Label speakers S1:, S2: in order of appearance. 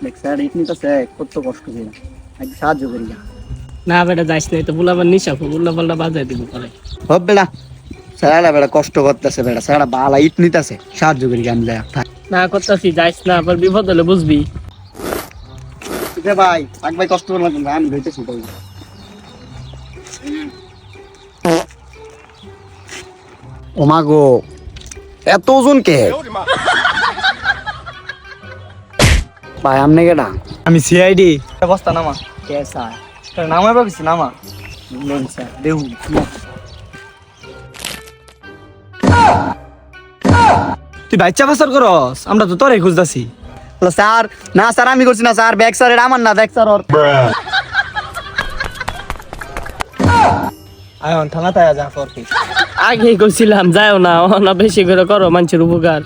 S1: দেখ স্যার এখানে তো স্যার কত কষ্ট করে একটু সাহায্য করি
S2: না বেটা যাইস না, তো বুলাবার নিশা বুল্লা পাল্লা বাজাই দিব পরে।
S1: হব বেড়া স্যার বেড়া কষ্ট করতেছে বেড়া স্যার বালা ইট নিতেছে সাহায্য করি আমি যাই
S2: না করতেছি, যাইস না, আবার বিপদ হলে বুঝবি।
S1: ভাই থাক ভাই কষ্ট করলাম আমি ধরতেছি ও মা গো এত ওজন কে ভাই আমনে কেডা
S3: আমি সিআইডি।
S1: বস্তা নামা কে স্যার নামা পাবিস নামা লোন স্যার দেহু
S3: তুই বাচ্চা বাসার করস, আমরা তো তোরে খুঁজতাছি।
S1: হ্যালো স্যার না স্যার আমি করছি না স্যার ব্যাগ স্যার এটা আমার না ব্যাগ স্যার ওর
S3: আয়ন থানা তাই যা করতে।
S2: আগেই কইছিলাম যাও না, না বেশি করে করো মানুষের উপকার।